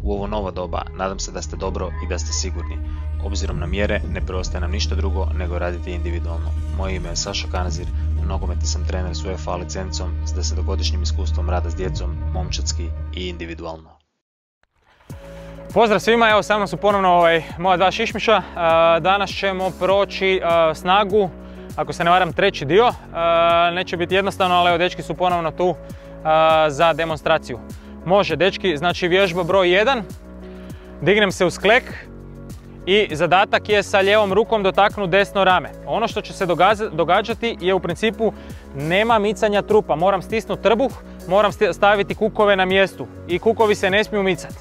U ovo novo doba nadam se da ste dobro i da ste sigurni. Obzirom na mjere ne preostaje nam ništa drugo nego raditi individualno. Moje ime je Saša Kanazir, nogometni sam trener s UEFA licencom s 10-godišnjim iskustvom rada s djecom, momčadski i individualno. Pozdrav svima, evo sa mnom su ponovno moja dva šišmiša. Danas ćemo proći snagu, ako se ne varam, treći dio. Neće biti jednostavno, ali evo dečki su ponovno tu za demonstraciju. Može dečki, znači vježba broj 1. Dignem se uz klek i zadatak je sa lijevom rukom dotaknuti desno rame. Ono što će se događati je u principu nema micanja trupa. Moram stisnuti trbuh, moram staviti kukove na mjestu i kukovi se ne smiju micati.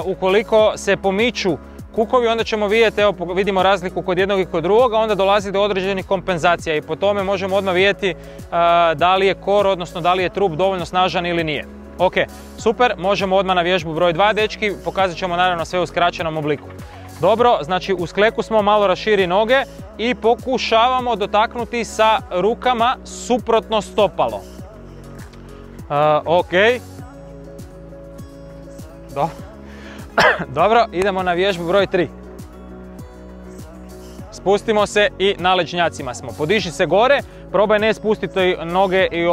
Ukoliko se pomiču kukovi, onda ćemo vidjeti, evo vidimo razliku kod jednog i kod drugoga, onda dolazi do određenih kompenzacija i po tome možemo odmah vidjeti da li je kor, odnosno da li je trup dovoljno snažan ili nije. Ok, super, možemo odmah na vježbu broj 2, dečki, pokazat ćemo naravno sve u skraćenom obliku. Dobro, znači uz kleku smo, malo raširi noge i pokušavamo dotaknuti sa rukama suprotno stopalo. Ok. Dobro, idemo na vježbu broj 3. Spustimo se i na leđnjacima smo. Podiži se gore, probaj ne spustiti noge i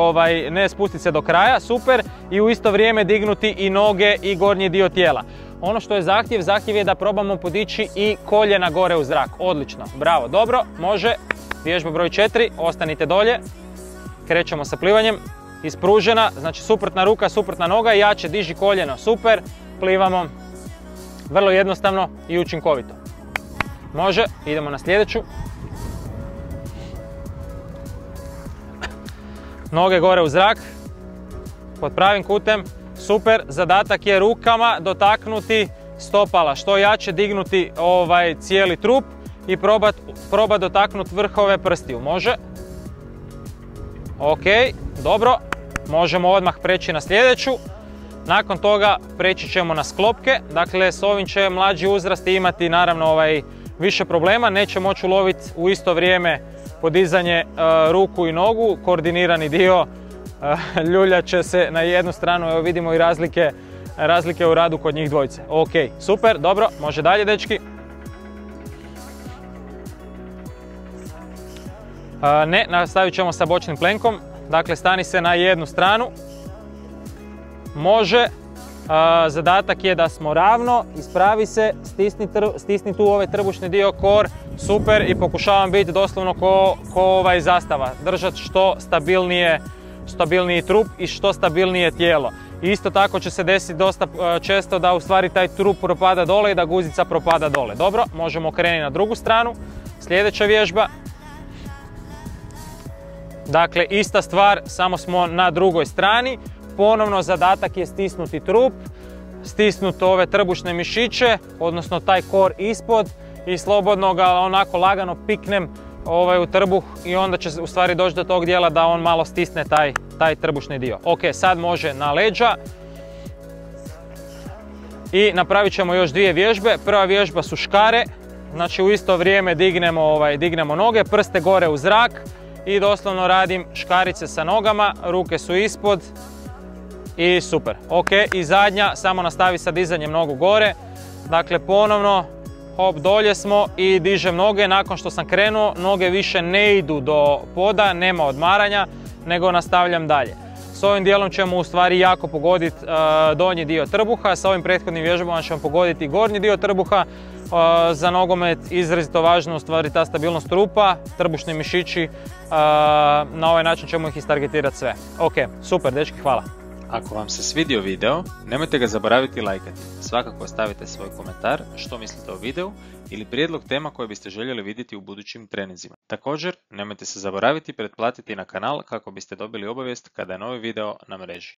ne spustiti se do kraja, super. I u isto vrijeme dignuti i noge i gornji dio tijela. Ono što je zahtjev je da probamo podići i koljena gore u zrak. Odlično, bravo, dobro, može. Vježba broj 4, ostanite dolje. Krećemo sa plivanjem. Ispružena, znači suprotna ruka, suprotna noga, jače diži koljeno, super. Plivamo. Vrlo jednostavno i učinkovito. Može, idemo na sljedeću. Noge gore u zrak, pod pravim kutem, super. Zadatak je rukama dotaknuti stopala, što jače dignuti cijeli trup i probat dotaknuti vrhove prstiju. Može. Ok, dobro. Možemo odmah preći na sljedeću. Nakon toga preći ćemo na sklopke, dakle s ovim će mlađi uzrasti imati naravno više problema, neće moći uloviti u isto vrijeme podizanje ruku i nogu, koordinirani dio ljuljat će se na jednu stranu, evo vidimo i razlike u radu kod njih dvojice. Ok, super, dobro, može dalje dečki. Ne, nastavit ćemo sa bočnim plenkom, dakle stani se na jednu stranu. Može, zadatak je da smo ravno, ispravi se, stisni tu ovaj trbušni dio, kor, super i pokušavam biti doslovno ko zastava. Držati što stabilniji trup i što stabilnije tijelo. Isto tako će se desiti dosta često da u stvari taj trup propada dole i da guzica propada dole. Dobro, možemo krenuti na drugu stranu. Sljedeća vježba. Dakle, ista stvar, samo smo na drugoj strani. Ponovno zadatak je stisnuti trup, stisnuti ove trbušne mišiće, odnosno taj kor ispod i slobodno ga onako lagano piknem u trbuh i onda će u stvari doći do tog dijela da on malo stisne taj trbušni dio. Ok, sad može na leđa i napravit ćemo još dvije vježbe. Prva vježba su škare, znači u isto vrijeme dignemo noge, prste gore u zrak i doslovno radim škarice sa nogama, ruke su ispod. I super, ok, i zadnja, samo nastavi sa dizanjem nogu gore. Dakle, ponovno, hop, dolje smo i dižem noge. Nakon što sam krenuo, noge više ne idu do poda, nema odmaranja, nego nastavljam dalje. S ovim dijelom ćemo u stvari jako pogoditi donji dio trbuha, sa ovim prethodnim vježbama ćemo pogoditi gornji dio trbuha. Za nogomet izrazito važno u stvari ta stabilnost trupa, trbušni mišići, na ovaj način ćemo ih istargetirati sve. Ok, super, dečki, hvala. Ako vam se svidio video, nemojte ga zaboraviti lajkati. Svakako ostavite svoj komentar što mislite o videu ili prijedlog tema koje biste željeli vidjeti u budućim treninzima. Također, nemojte se zaboraviti pretplatiti na kanal kako biste dobili obavijest kada je novi video na mreži.